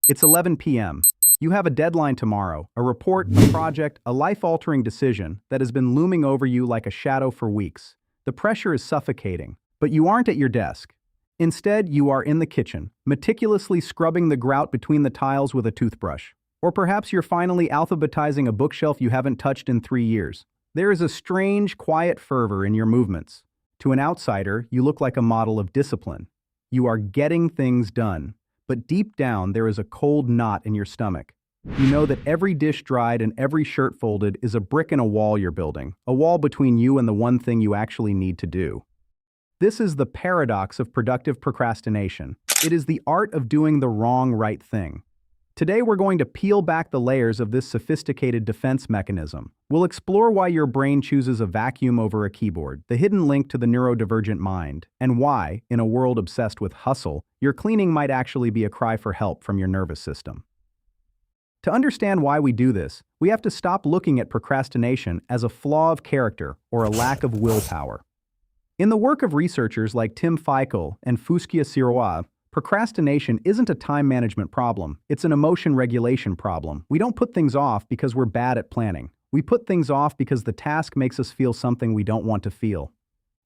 It's 11 p.m. You have a deadline tomorrow, a report, a project, a life-altering decision that has been looming over you like a shadow for weeks. The pressure is suffocating, but you aren't at your desk. Instead, you are in the kitchen, meticulously scrubbing the grout between the tiles with a toothbrush. Or perhaps you're finally alphabetizing a bookshelf you haven't touched in 3 years. There is a strange, quiet fervor in your movements. To an outsider, you look like a model of discipline. You are getting things done, but deep down there is a cold knot in your stomach. You know that every dish dried and every shirt folded is a brick in a wall you're building, a wall between you and the one thing you actually need to do. This is the paradox of productive procrastination. It is the art of doing the wrong right thing. Today we're going to peel back the layers of this sophisticated defense mechanism. We'll explore why your brain chooses a vacuum over a keyboard, the hidden link to the neurodivergent mind, and why, in a world obsessed with hustle, your cleaning might actually be a cry for help from your nervous system. To understand why we do this, we have to stop looking at procrastination as a flaw of character or a lack of willpower. In the work of researchers like Tim Feichel and Fuskia Sirois, procrastination isn't a time management problem, it's an emotion regulation problem. We don't put things off because we're bad at planning. We put things off because the task makes us feel something we don't want to feel.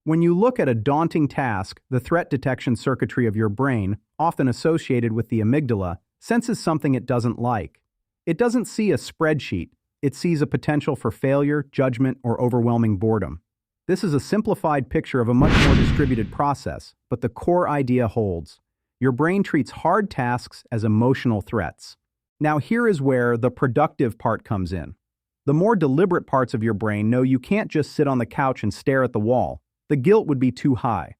When you look at a daunting task, the threat detection circuitry of your brain, often associated with the amygdala, senses something it doesn't like. It doesn't see a spreadsheet, it sees a potential for failure, judgment, or overwhelming boredom. This is a simplified picture of a much more distributed process, but the core idea holds. Your brain treats hard tasks as emotional threats. Now here is where the productive part comes in. The more deliberate parts of your brain know you can't just sit on the couch and stare at the wall. The guilt would be too high.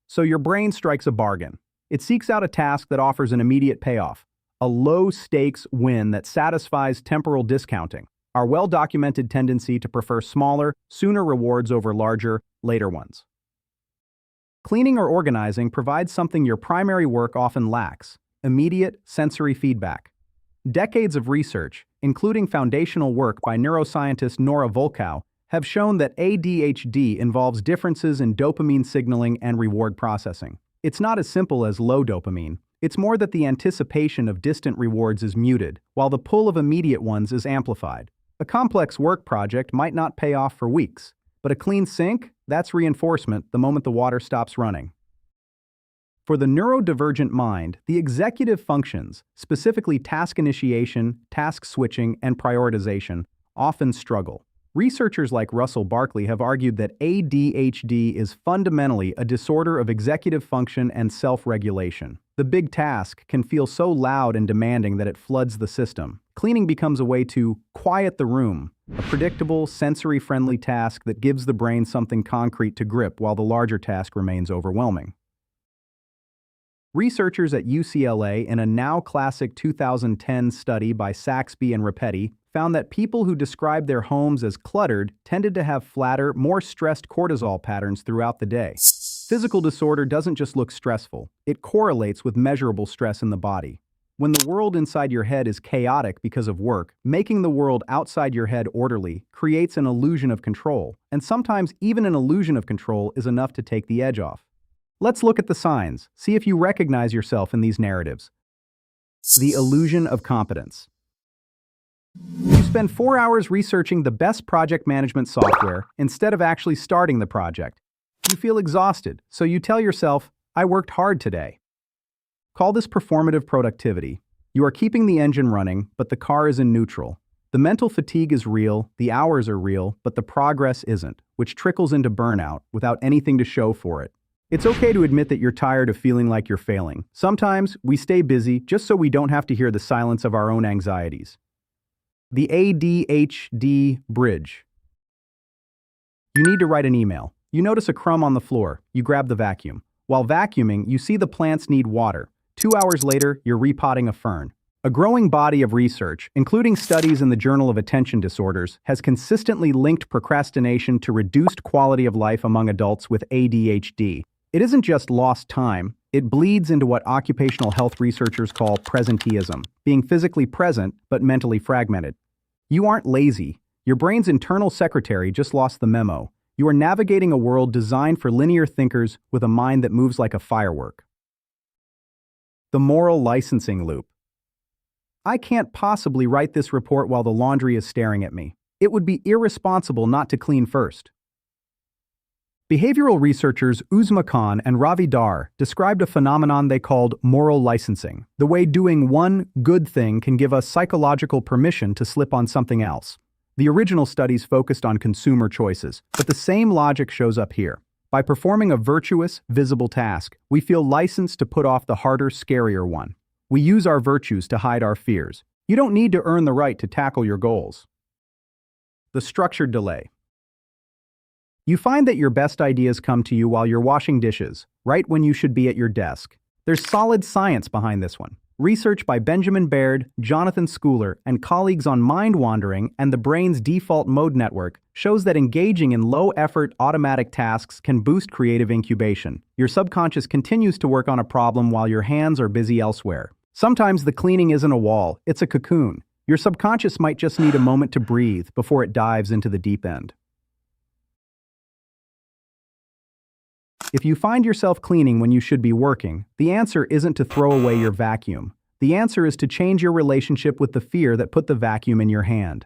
So your brain strikes a bargain. It seeks out a task that offers an immediate payoff, a low-stakes win that satisfies temporal discounting, our well-documented tendency to prefer smaller, sooner rewards over larger, later ones. Cleaning or organizing provides something your primary work often lacks: immediate sensory feedback. Decades of research, including foundational work by neuroscientist Nora Volkow, have shown that ADHD involves differences in dopamine signaling and reward processing. It's not as simple as low dopamine. It's more that the anticipation of distant rewards is muted, while the pull of immediate ones is amplified. A complex work project might not pay off for weeks, but a clean sink, that's reinforcement the moment the water stops running. For the neurodivergent mind, the executive functions, specifically task initiation, task switching, and prioritization, often struggle. Researchers like Russell Barkley have argued that ADHD is fundamentally a disorder of executive function and self-regulation. The big task can feel so loud and demanding that it floods the system. Cleaning becomes a way to quiet the room, a predictable, sensory-friendly task that gives the brain something concrete to grip while the larger task remains overwhelming. Researchers at UCLA, in a now classic 2010 study by Saxby and Rapetti, found that people who described their homes as cluttered tended to have flatter, more stressed cortisol patterns throughout the day. Physical disorder doesn't just look stressful, it correlates with measurable stress in the body. When the world inside your head is chaotic because of work, making the world outside your head orderly creates an illusion of control, and sometimes even an illusion of control is enough to take the edge off. Let's look at the signs, see if you recognize yourself in these narratives. The illusion of competence. You spend 4 hours researching the best project management software instead of actually starting the project. You feel exhausted, so you tell yourself, "I worked hard today." Call this performative productivity. You are keeping the engine running, but the car is in neutral. The mental fatigue is real, the hours are real, but the progress isn't, which trickles into burnout without anything to show for it. It's okay to admit that you're tired of feeling like you're failing. Sometimes we stay busy just so we don't have to hear the silence of our own anxieties. The ADHD bridge. You need to write an email. You notice a crumb on the floor. You grab the vacuum. While vacuuming, you see the plants need water. 2 hours later, you're repotting a fern. A growing body of research, including studies in the Journal of Attention Disorders, has consistently linked procrastination to reduced quality of life among adults with ADHD. It isn't just lost time, it bleeds into what occupational health researchers call presenteeism, being physically present but mentally fragmented. You aren't lazy. Your brain's internal secretary just lost the memo. You are navigating a world designed for linear thinkers with a mind that moves like a firework. The moral licensing loop. I can't possibly write this report while the laundry is staring at me. It would be irresponsible not to clean first. Behavioral researchers Uzma Khan and Ravi Dar described a phenomenon they called moral licensing, the way doing one good thing can give us psychological permission to slip on something else. The original studies focused on consumer choices, but the same logic shows up here. By performing a virtuous, visible task, we feel licensed to put off the harder, scarier one. We use our virtues to hide our fears. You don't need to earn the right to tackle your goals. The structured delay. You find that your best ideas come to you while you're washing dishes, right when you should be at your desk. There's solid science behind this one. Research by Benjamin Baird, Jonathan Schooler, and colleagues on mind wandering and the brain's default mode network shows that engaging in low-effort automatic tasks can boost creative incubation. Your subconscious continues to work on a problem while your hands are busy elsewhere. Sometimes the cleaning isn't a wall, it's a cocoon. Your subconscious might just need a moment to breathe before it dives into the deep end. If you find yourself cleaning when you should be working, the answer isn't to throw away your vacuum. The answer is to change your relationship with the fear that put the vacuum in your hand.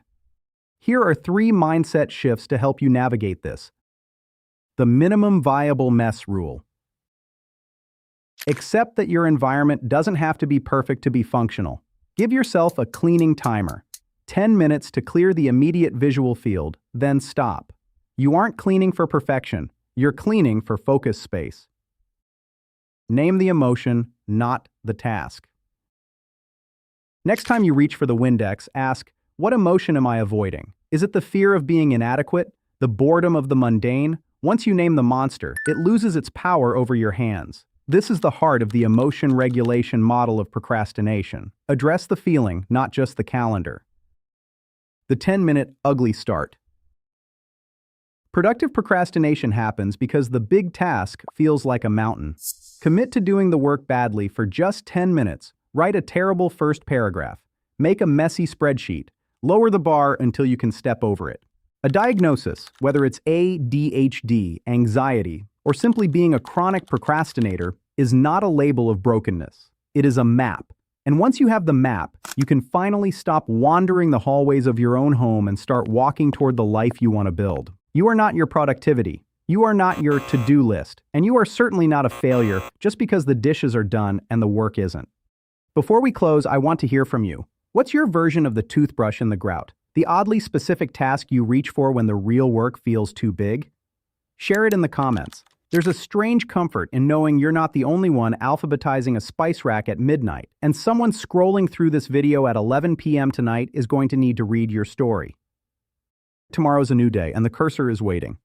Here are 3 mindset shifts to help you navigate this. The minimum viable mess rule. Accept that your environment doesn't have to be perfect to be functional. Give yourself a cleaning timer. 10 minutes to clear the immediate visual field, then stop. You aren't cleaning for perfection. You're cleaning for focus space. Name the emotion, not the task. Next time you reach for the Windex, ask, what emotion am I avoiding? Is it the fear of being inadequate? The boredom of the mundane? Once you name the monster, it loses its power over your hands. This is the heart of the emotion regulation model of procrastination. Address the feeling, not just the calendar. The 10-minute ugly start. Productive procrastination happens because the big task feels like a mountain. Commit to doing the work badly for just 10 minutes. Write a terrible first paragraph. Make a messy spreadsheet. Lower the bar until you can step over it. A diagnosis, whether it's ADHD, anxiety, or simply being a chronic procrastinator, is not a label of brokenness. It is a map. And once you have the map, you can finally stop wandering the hallways of your own home and start walking toward the life you want to build. You are not your productivity. You are not your to-do list. And you are certainly not a failure just because the dishes are done and the work isn't. Before we close, I want to hear from you. What's your version of the toothbrush and the grout? The oddly specific task you reach for when the real work feels too big? Share it in the comments. There's a strange comfort in knowing you're not the only one alphabetizing a spice rack at midnight, and someone scrolling through this video at 11 p.m. tonight is going to need to read your story. Tomorrow's a new day, and the cursor is waiting.